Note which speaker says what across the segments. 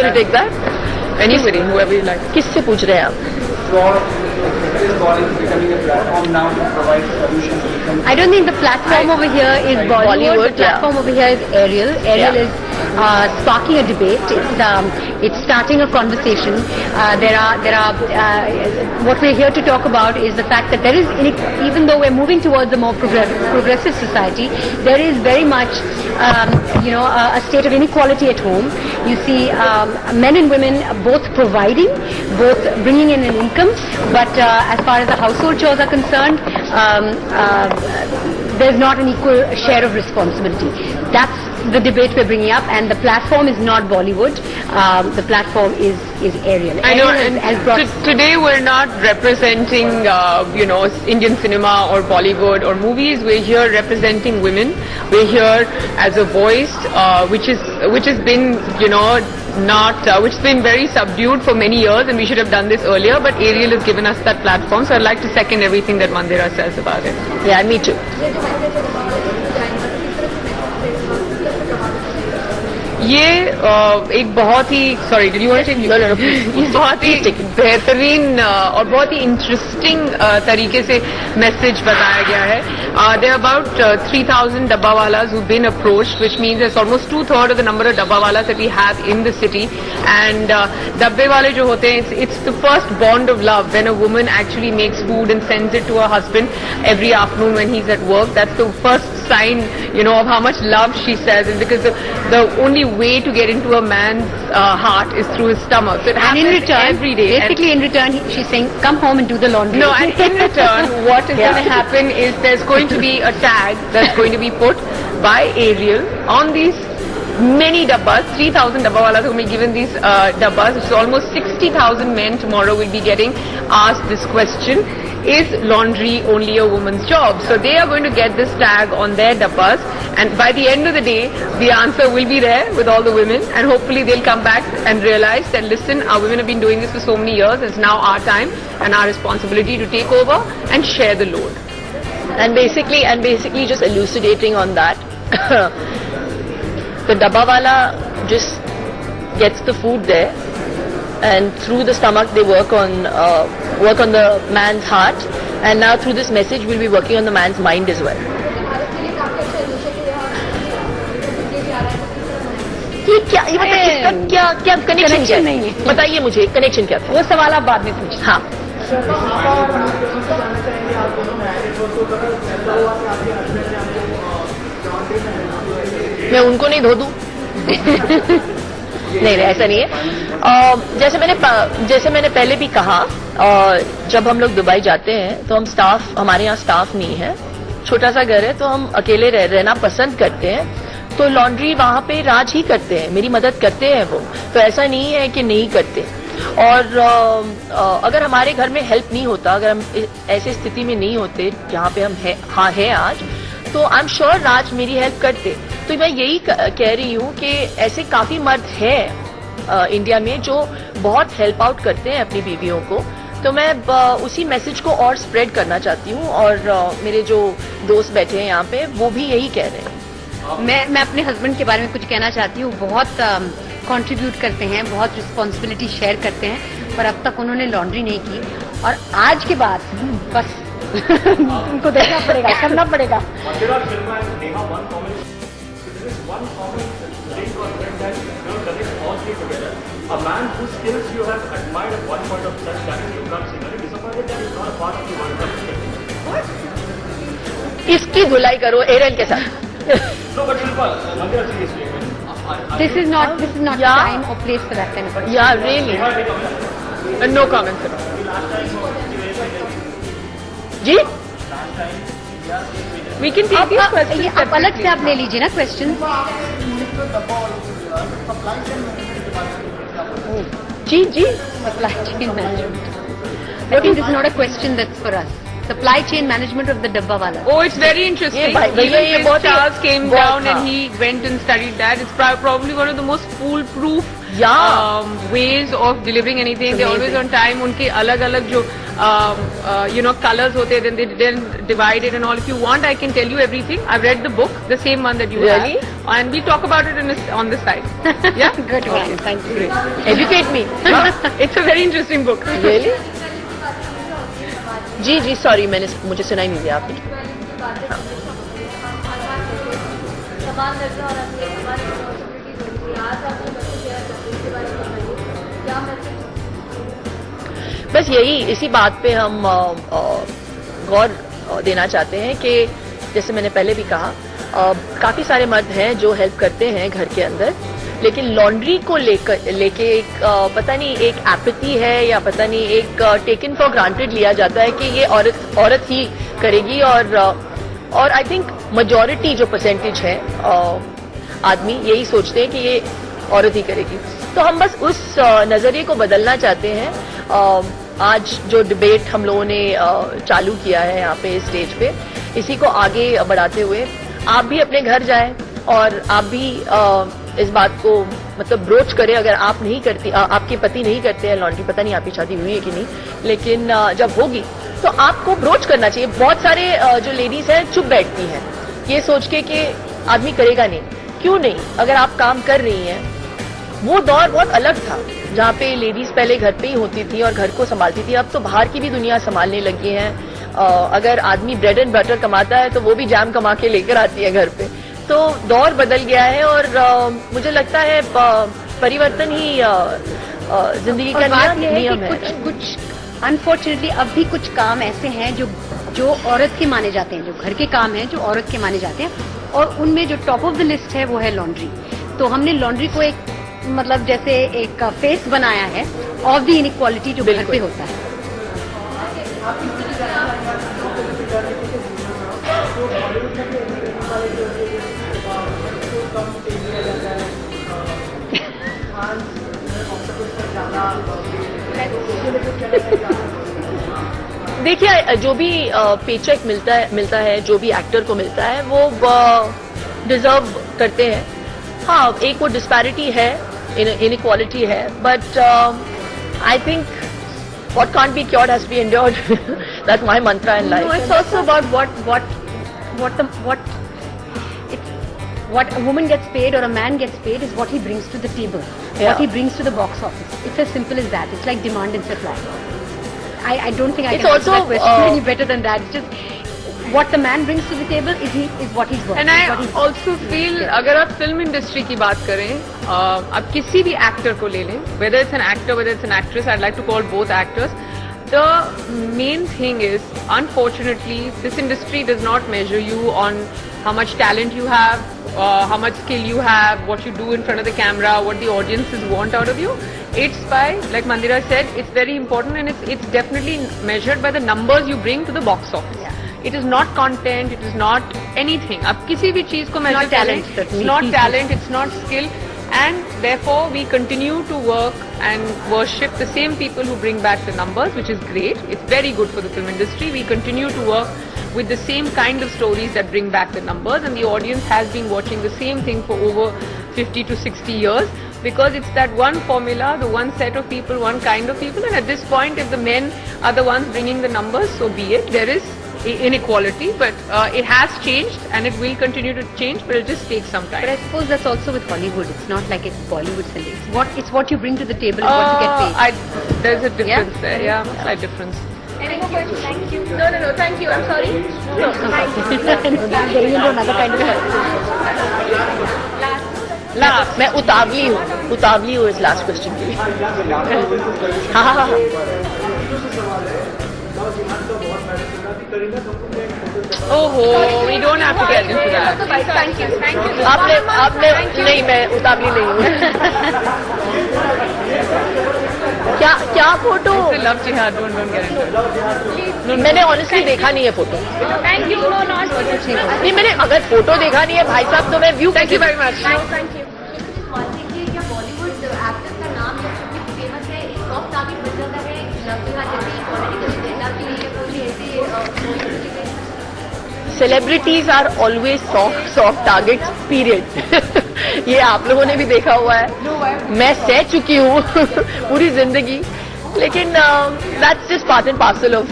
Speaker 1: going to take that?
Speaker 2: Anybody, whoever you like.
Speaker 1: किससे पूछ रहे हैं आप?
Speaker 3: I don't think the platform over here is Bollywood. The platform over here is Ariel. Ariel is sparking a debate. It's starting a conversation. What we're here to talk about is the fact that there is, even though we're moving towards a more progressive society, there is very much, a state of inequality at home. You see men and women both providing, both bringing in an income, but as far as the household chores are concerned, there's not an equal share of responsibility. That's the debate we're bringing up, and the platform is not Bollywood. The platform is Ariel.
Speaker 2: I know, and today we're not representing, Indian cinema or Bollywood or movies. We're here representing women. We're here as a voice, which has been, which has been very subdued for many years, and we should have done this earlier. But Ariel has given us that platform, so I'd like to second everything that Mandira says about it.
Speaker 1: Yeah, me too.
Speaker 2: ये एक बहुत ही did you want to take बहुत ही बेहतरीन और बहुत ही interesting तरीके से मैसेज बताया गया है. There are about 3,000 dabbawalas who've been approached, which means there's almost 2/3 of the number of dabbawalas that we have in the city. And dabbe wale jo hote hain, it's the first bond of love when a woman actually makes food and sends it to her husband every afternoon when he's at work. That's the first sign, of how much love she says, and because the only way to get into a man's heart is through his stomach. So it happens
Speaker 3: in return,
Speaker 2: every day.
Speaker 3: Basically, in return, she's saying, "Come home and do the laundry."
Speaker 2: No, and in return, what is going to happen is there's going to be a tag that's going to be put by Ariel on these many dabbas. 3,000 dabbawalas will be given these dabbas. So almost 60,000 men tomorrow will be getting asked this question: is laundry only a woman's job? So they are going to get this tag on their dabbas, and by the end of the day, the answer will be there with all the women, and hopefully they'll come back and realize that, listen, our women have been doing this for so many years. It's now our time and our responsibility to take over and share the load.
Speaker 1: And basically just elucidating on that, the dabbawala just gets the food there, and through the stomach they work on the man's heart, and now through this message we'll be working on the man's mind as well. ये क्या connection नहीं है? बताइए मुझे connection क्या था?
Speaker 3: वो सवाल आप बाद में पूछिए.
Speaker 1: हाँ. मैं उनको नहीं धो दूं? नहीं, ऐसा नहीं है. जैसे मैंने पहले भी कहा, जब हम लोग दुबई जाते हैं तो हमारे यहाँ स्टाफ नहीं है, छोटा सा घर है, तो हम अकेले रहना पसंद करते हैं. तो लॉन्ड्री वहाँ पे राज ही करते हैं, मेरी मदद करते हैं वो. तो ऐसा नहीं है कि नहीं करते. और अगर हमारे घर में हेल्प नहीं होता, अगर हम ऐसी स्थिति में नहीं होते जहाँ पे हम है आज, तो आई एम श्योर राज मेरी हेल्प करते. तो मैं यही कह रही हूँ कि ऐसे काफी मर्द हैं इंडिया में जो बहुत हेल्प आउट करते हैं अपनी बीवियों को. तो मैं उसी मैसेज को और स्प्रेड करना चाहती हूँ, और मेरे जो दोस्त बैठे हैं यहाँ पे वो भी यही कह रहे हैं.
Speaker 3: मैं अपने हस्बैंड के बारे में कुछ कहना चाहती हूँ. बहुत कंट्रीब्यूट करते हैं, बहुत रिस्पॉन्सिबिलिटी शेयर करते हैं, पर अब तक उन्होंने लॉन्ड्री नहीं की, और आज के बाद बस उनको देखना पड़ेगा, करना पड़ेगा.
Speaker 4: A man whose skills you have admired at one point of such time, you can't see. Are you disappointed that he's not a part of the World Cup? What?
Speaker 1: इसकी धुलाई करो एरियल के साथ.
Speaker 4: No, but Shilpa, Mandira, seriously.
Speaker 3: This is not the time or place for that kind of question.
Speaker 1: Yeah, really.
Speaker 2: No comments at all.
Speaker 1: Ji?
Speaker 2: We can take these questions.
Speaker 3: ये आप अलग से आप ले लीजिए ना question.
Speaker 1: Ji.
Speaker 3: Supply chain management. I think this is not a question that's for us. supply chain management of the dabba wala.
Speaker 2: Oh, it's very interesting.
Speaker 1: ये
Speaker 2: Even
Speaker 1: बहुत
Speaker 2: Prince Charles came
Speaker 1: बहुत,
Speaker 2: down and
Speaker 1: हाँ.
Speaker 2: he went and studied that. It's probably one of the most foolproof
Speaker 1: Yeah.
Speaker 2: ways of delivering anything. They're always on time. उनके अलग-अलग जो colors होते हैं, then they then divide it and all. If you want, I can tell you everything. I've read the book, the same one that you
Speaker 1: Really?
Speaker 2: have, and we talk about it on this side. Yeah,
Speaker 3: Good one. Thank you.
Speaker 1: Educate me.
Speaker 2: It's a very interesting book.
Speaker 1: Really? Ji ji sorry मुझे सुनाई नहीं दिया आपने.
Speaker 5: समान दर्जा और अपनी हमारी रिस्पॉन्सिबिलिटीज होती है. आज आपने बच्चे शेयर करते हैं, इसके बारे में बताइए क्या मैसेज.
Speaker 1: बस यही इसी बात पे हम गौर देना चाहते हैं कि जैसे मैंने पहले भी कहा काफी सारे मर्द हैं जो हेल्प करते हैं घर के अंदर, लेकिन लॉन्ड्री को लेके एक पता नहीं एक एपैथी है या पता नहीं एक टेकन फॉर ग्रांटेड लिया जाता है कि ये औरत ही करेगी और आई थिंक मेजॉरिटी जो परसेंटेज है आदमी यही सोचते हैं कि ये औरत ही करेगी. तो हम बस उस नजरिए को बदलना चाहते हैं. आज जो डिबेट हम लोगों ने चालू किया है यहाँ पे स्टेज पे, इसी को आगे बढ़ाते हुए आप भी अपने घर जाएं और आप भी इस बात को मतलब ब्रोच करें. अगर आप नहीं करती, आपके पति नहीं करते हैं लॉन्ड्री, पता नहीं आपकी शादी हुई है कि नहीं, लेकिन जब होगी तो आपको ब्रोच करना चाहिए. बहुत सारे जो लेडीज हैं चुप बैठती हैं ये सोच के कि आदमी करेगा नहीं. क्यों नहीं? अगर आप काम कर रही हैं, वो दौर बहुत अलग था जहाँ पे लेडीज पहले घर पे ही होती थी और घर को संभालती थी. अब तो बाहर की भी दुनिया संभालने लगी है. अगर आदमी ब्रेड एंड बटर कमाता है तो वो भी जैम कमा के लेकर आती है घर पे. तो दौर बदल गया है और मुझे लगता है परिवर्तन ही जिंदगी का नियम है.
Speaker 3: कुछ अनफॉर्चुनेटली अब भी कुछ काम ऐसे हैं जो औरत के माने जाते हैं, जो घर के काम हैं जो औरत के माने जाते हैं, और उनमें जो टॉप ऑफ द लिस्ट है वो है लॉन्ड्री. तो हमने लॉन्ड्री को एक मतलब जैसे एक फेस बनाया है ऑफ द इनइक्वालिटी जो घर पे होता है.
Speaker 1: देखिए जो भी पेचेक मिलता है जो भी एक्टर को मिलता है वो डिजर्व करते हैं. हाँ, एक वो डिस्पैरिटी है, इनइक्वालिटी है, but I think what can't be cured has to be endured. That's my mantra in life.
Speaker 3: No, it's also about what a woman gets paid or a man gets paid is what he brings to the table, what he brings to the box office. It's as simple as that. It's like demand and supply. I don't think I can answer that question any better than that. It's just what the man brings to the table is what he's worth.
Speaker 2: And I also feel अगर आप film industry की बात करें, आप किसी भी actor को ले लें, whether it's an actor, whether it's an actress, I'd like to call both actors. The main thing is, unfortunately, this industry does not measure you on how much talent you have, how much skill you have, what you do in front of the camera, what the audiences want out of you. It's by, like Mandira said, it's very important, and it's definitely measured by the numbers you bring to the box office.
Speaker 3: Yeah.
Speaker 2: It is not content, it is not anything. आप किसी भी चीज को measure करें, it's not talent, it's not skill, and therefore we continue to work and worship the same people who bring back the numbers, which is great. It's very good for the film industry. We continue to work with the same kind of stories that bring back the numbers, and the audience has been watching the same thing for over 50 to 60 years. Because it's that one formula, the one set of people, one kind of people, and at this point, if the men are the ones bringing the numbers, so be it. There is inequality, but it has changed and it will continue to change, but it'll just take some time.
Speaker 3: But I suppose that's also with Hollywood. It's not like it's Bollywood selling. It's what you bring to the table, and what you get paid.
Speaker 2: There's a difference there, slight difference.
Speaker 5: Any more questions? Thank you.
Speaker 2: No, thank you. I'm sorry.
Speaker 3: No, getting into another kind of
Speaker 1: last मैं उतावली हूँ इस last question के लिए. हाँ.
Speaker 2: Oh, we don't have to get into that.
Speaker 5: Thank you.
Speaker 1: आपने नहीं, मैं उतावली नहीं हूँ. क्या photo?
Speaker 2: Love jihad, don't get into it.
Speaker 1: मैंने ऑनेस्टली देखा नहीं है photo.
Speaker 5: Thank you. No, not.
Speaker 1: नहीं, मैंने अगर फोटो देखा नहीं है भाई साहब तो मैं view.
Speaker 2: Thank you very much.
Speaker 5: Thank you. क्या बॉलीवुड एक्टर का नाम या फेमस है, एक सॉफ्ट टारगेट बन जाता है लव जिहाद जैसी पॉलिटिकल एजेंडा के लिए, कोई ऐसी
Speaker 1: celebrities are always soft targets period. ये आप लोगों ने भी देखा हुआ है, मैं सह चुकी हूँ पूरी जिंदगी, लेकिन that's just part and parcel of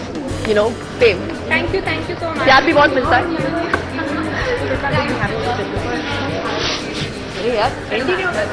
Speaker 1: fame.
Speaker 5: Thank you so much.
Speaker 1: प्यार भी बहुत मिलता है। अरे यार ट्रेंडी नहीं होता है।